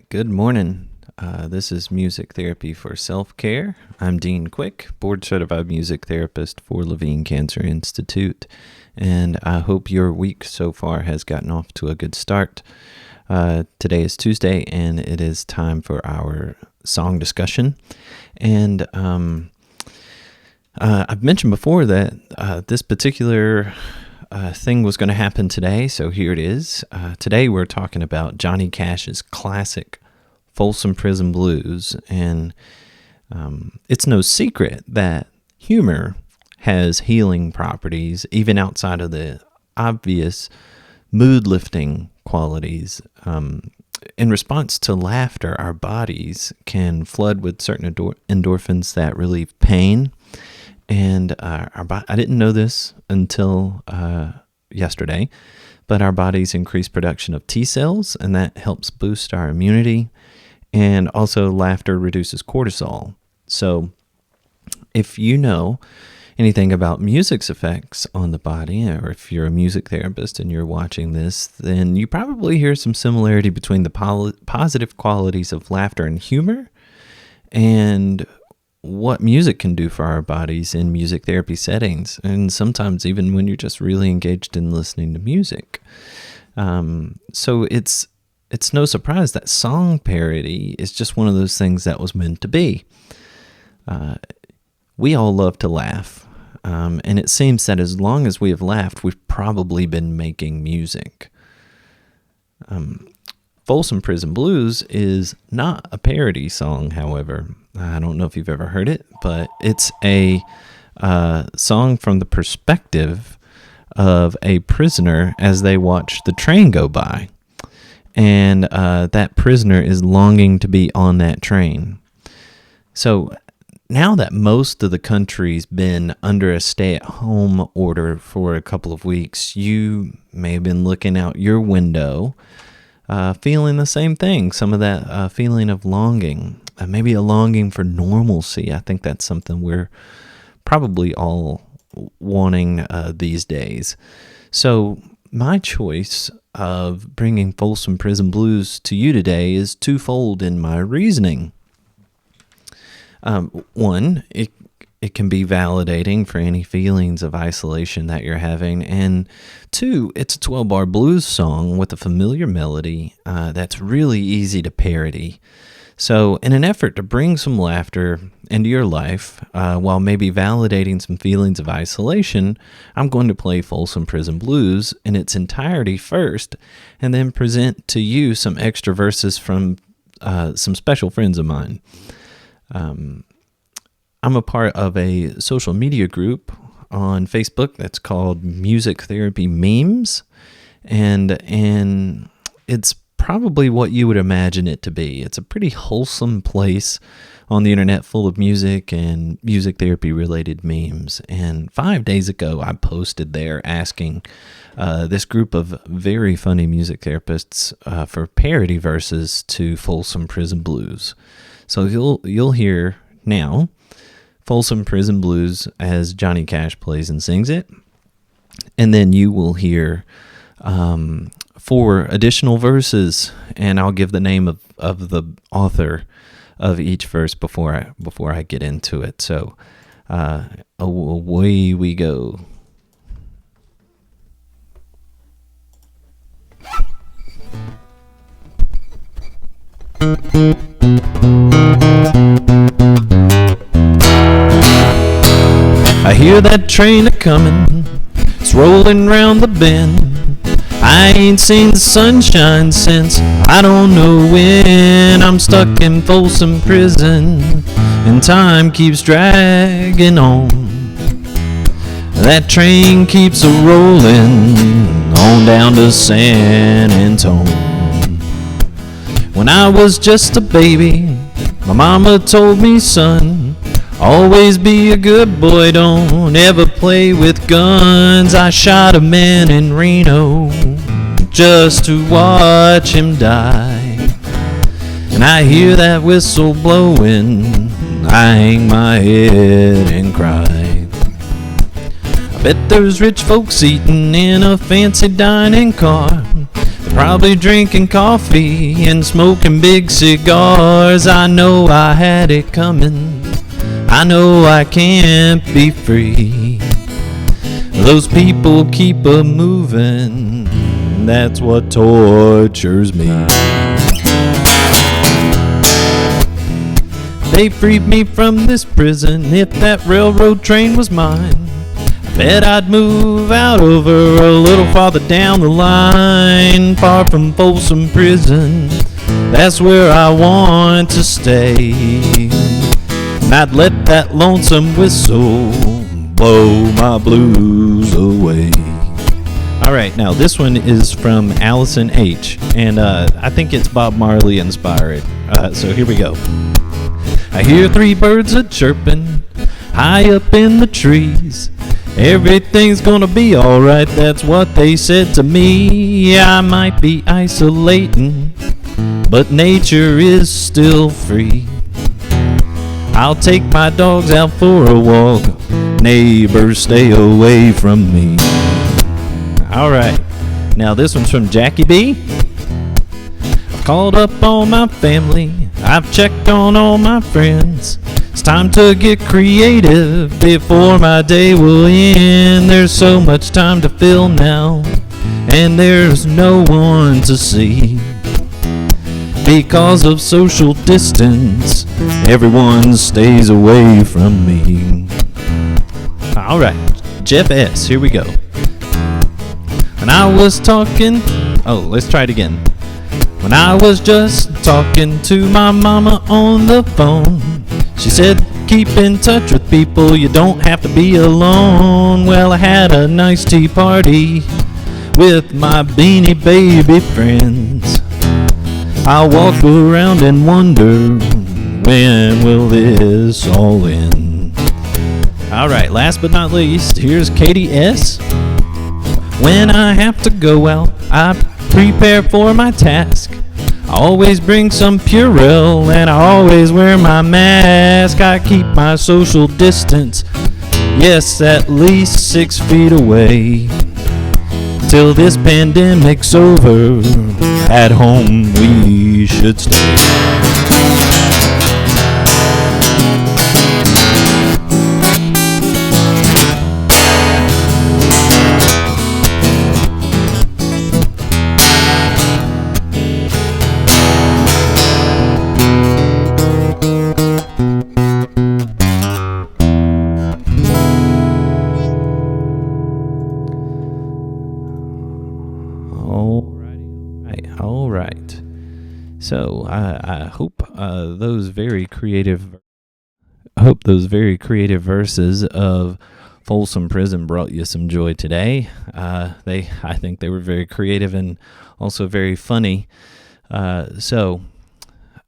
Good morning. This is Music Therapy for Self-Care. I'm Dean Quick, board-certified music therapist for Levine Cancer Institute, and I hope your week so far has gotten off to a good start. Today is Tuesday, and it is time for our song discussion. And I've mentioned before that this particular thing was going to happen today, so here it is. Today we're talking about Johnny Cash's classic Folsom Prison Blues, and it's no secret that humor has healing properties, even outside of the obvious mood-lifting qualities. In response to laughter, our bodies can flood with certain endorphins that relieve pain. And I didn't know this until yesterday, but our bodies increase production of T cells, and that helps boost our immunity. And also, laughter reduces cortisol. So, if you know anything about music's effects on the body, or if you're a music therapist and you're watching this, then you probably hear some similarity between the positive qualities of laughter and humor, and what music can do for our bodies in music therapy settings, and sometimes even when you're just really engaged in listening to music. So it's no surprise that song parody is just one of those things that was meant to be. We all love to laugh, and it seems that as long as we have laughed, we've probably been making music. Folsom Prison Blues is not a parody song, however. I don't know if you've ever heard it, but it's a song from the perspective of a prisoner as they watch the train go by. And that prisoner is longing to be on that train. So now that most of the country's been under a stay-at-home order for a couple of weeks, you may have been looking out your window feeling the same thing, some of that feeling of longing, maybe a longing for normalcy. I think that's something we're probably all wanting these days. So my choice of bringing Folsom Prison Blues to you today is twofold in my reasoning. One, it can be validating for any feelings of isolation that you're having. And two, it's a 12-bar blues song with a familiar melody that's really easy to parody. So in an effort to bring some laughter into your life, while maybe validating some feelings of isolation, I'm going to play Folsom Prison Blues in its entirety first, and then present to you some extra verses from some special friends of mine. I'm a part of a social media group on Facebook that's called Music Therapy Memes, and it's probably what you would imagine it to be. It's a pretty wholesome place on the internet full of music and music therapy related memes. And 5 days ago, I posted there asking this group of very funny music therapists for parody verses to Folsom Prison Blues. So you'll hear now Folsom Prison Blues as Johnny Cash plays and sings it. And then you will hear 4 additional verses, and I'll give the name of the author of each verse before I get into it. So away we go. I hear that train a-comin', it's rolling round the bend. I ain't seen the sunshine since I don't know when. I'm stuck in Folsom Prison, and time keeps dragging on. That train keeps a-rollin' on down to San Antone. When I was just a baby, my mama told me, son, always be a good boy, don't ever play with guns. I shot a man in Reno just to watch him die, and I hear that whistle blowing, I hang my head and cry. I bet there's rich folks eating in a fancy dining car. Probably drinking coffee and smoking big cigars. I know I had it coming. I know I can't be free. Those people keep a moving. That's what tortures me. They freed me from this prison. If that railroad train was mine, I bet I'd move out over a little farther down the line, far from Folsom Prison. That's where I want to stay. And I'd let that lonesome whistle blow my blues away. All right, now this one is from Allison H., and I think it's Bob Marley inspired. So here we go. I hear three birds a-chirping high up in the trees. Everything's gonna be alright, that's what they said to me. I might be isolating, but nature is still free. I'll take my dogs out for a walk. Neighbors, stay away from me. Alright, now this one's from Jackie B. I've called up all my family. I've checked on all my friends. It's time to get creative before my day will end. There's so much time to fill now, and there's no one to see. Because of social distance, everyone stays away from me. Alright, Jeff S., here we go. When I was talking, let's try it again. When I was just talking to my mama on the phone, she said, keep in touch with people, you don't have to be alone. Well, I had a nice tea party with my Beanie Baby friends. I walk around and wonder, when will this all end? Alright, last but not least, here's Katie S. When I have to go out, I prepare for my task. I always bring some Purell and I always wear my mask. I keep my social distance, yes, at least 6 feet away. Till this pandemic's over, at home we should stay. All right. So I hope those very creative verses of Folsom Prison brought you some joy today. I think they were very creative and also very funny. So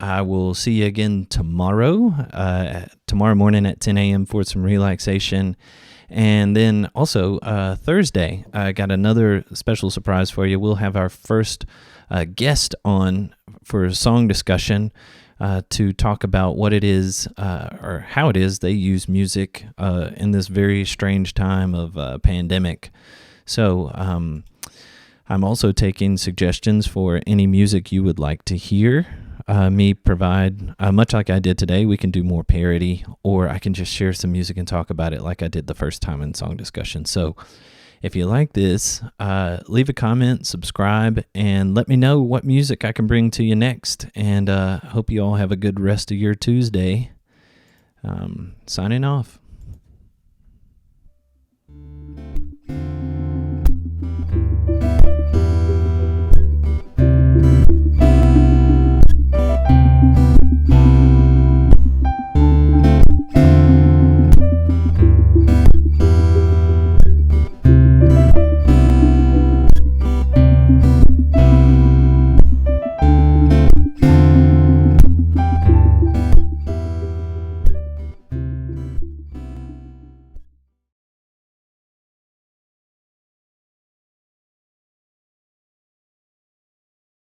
I will see you again tomorrow morning at 10 a.m. for some relaxation. And then also Thursday, I got another special surprise for you. We'll have our first guest on for a song discussion to talk about what it is or how it is they use music in this very strange time of pandemic. So I'm also taking suggestions for any music you would like to hear me provide. Much like I did today, we can do more parody, or I can just share some music and talk about it like I did the first time in song discussion. So if you like this, leave a comment, subscribe, and let me know what music I can bring to you next. And hope you all have a good rest of your Tuesday. Signing off.